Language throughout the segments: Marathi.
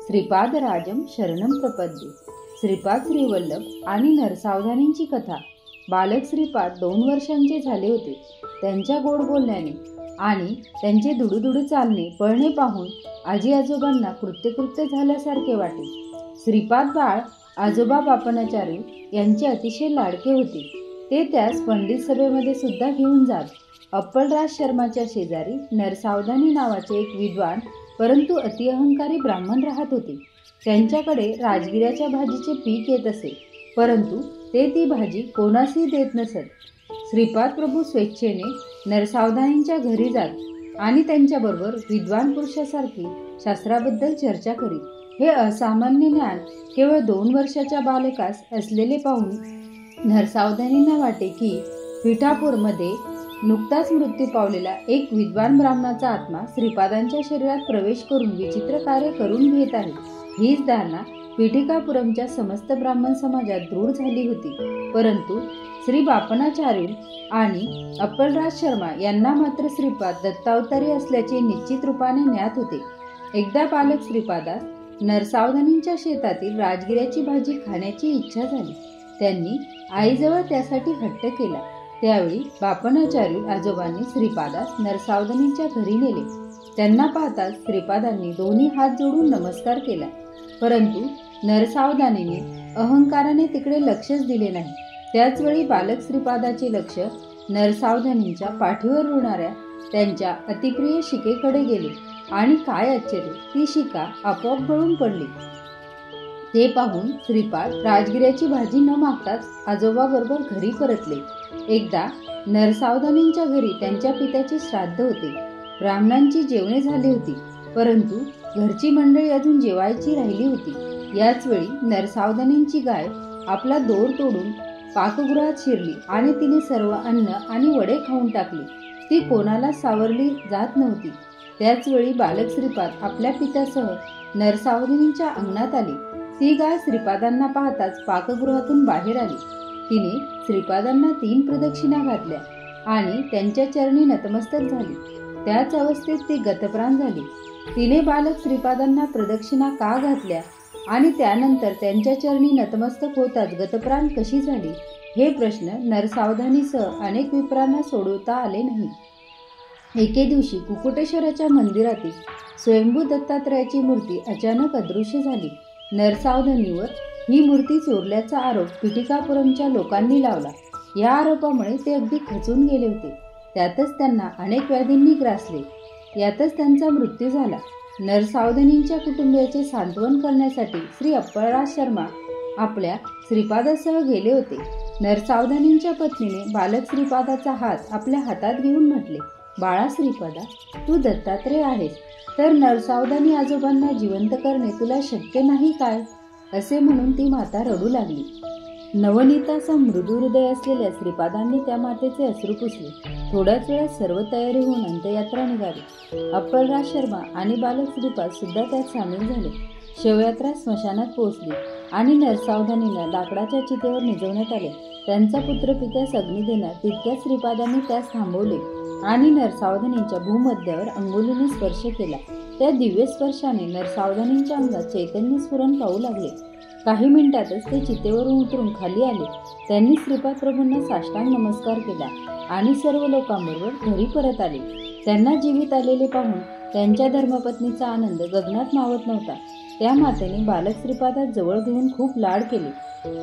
श्रीपादराजम शरणम प्रपद्ये. श्रीपाद श्रीवल्लभ आणि नरसावधानींची कथा. बालक श्रीपाद 2 वर्षांचे झाले होते. त्यांच्या गोड बोलण्याने आणि त्यांचे दुडूदुडू चालणे पळणे पाहून आजी आजोबांना कृत्य झाल्यासारखे वाटे. श्रीपाद बाळ आजोबा बापनाचार्य यांचे अतिशय लाडके होते. ते त्यास पंडित सभेमध्ये सुद्धा घेऊन जात. अप्पलराज शर्माच्या शेजारी नरसावधानी नावाचे एक विद्वान परंतु अतिअहंकारी ब्राह्मण राहत होते. त्यांच्याकडे राजगिऱ्याच्या भाजीचे पीक येत असे, परंतु ते ती भाजी कोणासही देत नसत. श्रीपाद प्रभू स्वेच्छेने नरसावधानींच्या घरी जात आणि त्यांच्याबरोबर विद्वान पुरुषासारखी शास्त्राबद्दल चर्चा करीत. हे असामान्य ज्ञान केवळ 2 वर्षाच्या बालकास असलेले पाहून नरसावधानींना वाटे की पिठापूरमध्ये नुकताच मृत्यू पावलेला एक विद्वान ब्राह्मणाचा आत्मा श्रीपादांच्या शरीरात प्रवेश करून विचित्र कार्य करून घेत आहे. हीच धारणा पिठिकापुरमच्या समस्त ब्राह्मण समाजात दृढ झाली होती. परंतु श्री बापनाचार्य आणि अप्पलराज शर्मा यांना मात्र श्रीपाद दत्तावतारी असल्याचे निश्चित रूपाने ज्ञात होते. एकदा बालक श्रीपादास नरसावधानींच्या शेतातील राजगिऱ्याची भाजी खाण्याची इच्छा झाली. त्यांनी आईजवळ त्यासाठी हट्ट केला. त्यावेळी बापनाचार्य आजोबांनी श्रीपादास नरसावधानींच्या घरी नेले. त्यांना पाहताच श्रीपादांनी दोन्ही हात जोडून नमस्कार केला. परंतु नरसावधानीने अहंकाराने तिकडे लक्षच दिले नाही. त्याचवेळी बालक श्रीपादाचे लक्ष नरसावधानींच्या पाठीवर रुळणाऱ्या त्यांच्या अतिप्रिय शिकेकडे गेले आणि काय आश्चर्य, ती शिका आपोआप गळून पडली. ते पाहून श्रीपाद राजगिऱ्याची भाजी न मागताच आजोबा बरोबर घरी परतले. एकदा नरसावधानींच्या घरी त्यांच्या पित्याचे श्राद्ध होते. ब्राह्मणांची जेवणे झाली होती, परंतु घरची मंडळी अजून जेवायची राहिली होती. याच वेळी नरसावधानींची गाय आपला दोर तोडून पाकगृहात शिरली आणि तिने सर्व अन्न आणि वडे खाऊन टाकली. ती कोणाला सावरली जात नव्हती. त्याच वेळी बालक श्रीपाद आपल्या पित्यासह नरसावधानींच्या अंगणात आली. ती गाय श्रीपादांना पाहताच पाकगृहातून बाहेर आली. तिने श्रीपादांना 3 प्रदक्षिणा घातल्या आणि त्यांच्या चरणी नतमस्तक झाली. त्याच अवस्थेत ती गतप्राण झाली. तिने बालक श्रीपादांना प्रदक्षिणा का घातल्या आणि त्यानंतर त्यांच्या चरणी नतमस्तक होताच गतप्राण कशी झाली, हे प्रश्न नरसावधानीसह अनेक विप्रांना सोडवता आले नाही. एके दिवशी कुकुटेश्वराच्या मंदिरातील स्वयंभू दत्तात्रयाची मूर्ती अचानक अदृश्य झाली. नरसावधानीवर ही मूर्ती चोरल्याचा आरोप पिठिकापुरमच्या लोकांनी लावला. या आरोपामुळे ते अगदी खचून गेले होते. त्यातच त्यांना अनेक व्याधींनी ग्रासले. यातच त्यांचा मृत्यू झाला. नरसावधानींच्या कुटुंबियाचे सांत्वन करण्यासाठी श्री अप्पलराज शर्मा आपल्या श्रीपादासह गेले होते. नरसावधानींच्या पत्नीने बालक श्रीपादाचा हात आपल्या हातात घेऊन म्हटले, बाळा श्रीपादा, तू दत्तात्रय आहेस, तर नरसावधानी आजोबांना जिवंत करणे तुला शक्य नाही काय? असे म्हणून ती माता रडू लागली. नवनीताचा मृदू हृदय असलेल्या श्रीपादांनी त्या मातेचे अश्रू पुसले. थोड्याच वेळात सर्व तयारी होऊन अंत्ययात्रा निघाली. अप्पलराज शर्मा आणि बालक श्रीपाद सुद्धा त्यात सामील झाले. शवयात्रा स्मशानात पोहोचली आणि नरसावधानीला लाकडाच्या चितेवर निजवण्यात आले. त्यांचा पुत्र पित्यास अग्नी देणार तितक्याच श्रीपादांनी त्यास थांबवले आणि नरसावधानींच्या भूमध्यावर अंगुलीने स्पर्श केला. त्या दिव्य स्पर्शाने नरसावधानींच्या अंगात चैतन्य स्फुरण पाहू लागले. काही मिनिटातच ते चितेवरून उतरून खाली आले. त्यांनी श्रीपाद प्रभूंना साष्टांग नमस्कार केला आणि सर्व लोकांबरोबर घरी परत आले. त्यांना जीवित आलेले पाहून त्यांच्या धर्मपत्नीचा आनंद गगनात मावत नव्हता. त्या मातेने बालक श्रीपादात जवळ घेऊन खूप लाड केले.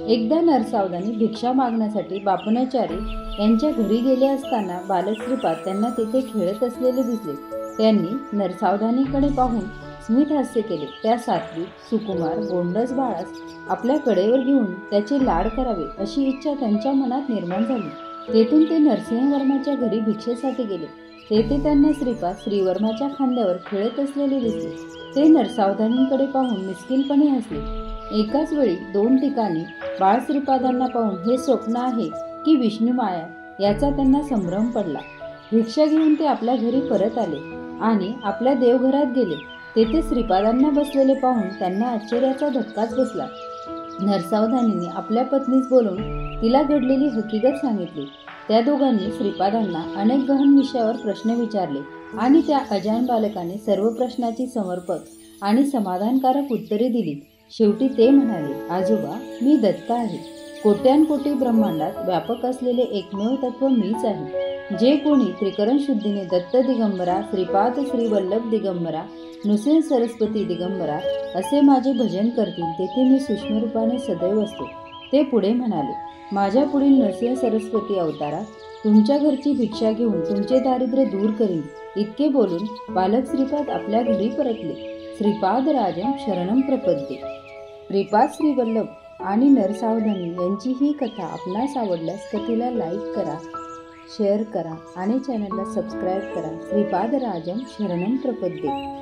एकदा नरसावधानी भिक्षा मागण्यासाठी बापनाचार्य यांच्या घरी गेले असताना बालक श्रीपाद त्यांना तेथे खेळत असलेले दिसले. त्यांनी नरसावधानीकडे पाहून स्मित हास्य केले. त्या सात्विक, सुकुमार, गोंडस बाळास आपल्या कडेवर घेऊन त्याचे लाड करावे अशी इच्छा त्यांच्या मनात निर्माण झाली. तेथून ते नरसिंहवर्माच्या घरी भिक्षेसाठी गेले. तेथे त्यांना श्रीपाद श्रीवर्माच्या खांद्यावर खेळत असलेले दिसले. ते नरसावधानींकडे पाहून मिस्किलपणे हसले. एकाच वेळी 2 ठिकाणी बाळ श्रीपादांना पाहून हे स्वप्न आहे की विष्णुमाया याचा त्यांना संभ्रम पडला. भिक्षा घेऊन ते आपल्या घरी परत आले आणि आपल्या देवघरात गेले. तेथे श्रीपादांना बसलेले पाहून त्यांना आश्चर्याचा धक्काच बसला. नरसावधानीने आपल्या पत्नीस बोलवून तिला घडलेली हकीकत सांगितली. त्या दोघांनी श्रीपादांना अनेक गहन विषयावर प्रश्न विचारले आणि त्या अजान बालकाने सर्व प्रश्नाची समर्पक आणि समाधानकारक उत्तरे दिली. शेवटी ते म्हणाले, आजोबा, मी दत्त आहे. कोट्यानकोटी ब्रह्मांडात व्यापक असलेले एकमेव तत्व मीच आहे. जे कोणी त्रिकरण शुद्धीने दत्त दिगंबरा, श्रीपाद श्री वल्लभ दिगंबरा, नृसिंह सरस्वती दिगंबरा असे माझे भजन करतील, तेथे मी सूक्ष्म रूपाने सदैव असतो. ते पुढे म्हणाले, माझ्या पुढील नृसिंह सरस्वती अवतारात तुमच्या घरची भिक्षा घेऊन तुमचे दारिद्र्य दूर करीन. इतके बोलून बालक श्रीपाद आपल्या घरी परतले. श्रीपाद राजम शरणम प्रपद्ये. श्रीपाद श्री वल्लभ आणि नरसावधानी यांची ही कथा आपणास आवडल्यास कथेला लाईक करा, शेअर करा आणि चॅनलला सबस्क्राईब करा. श्रीपाद राजम शरणम प्रपद्ये.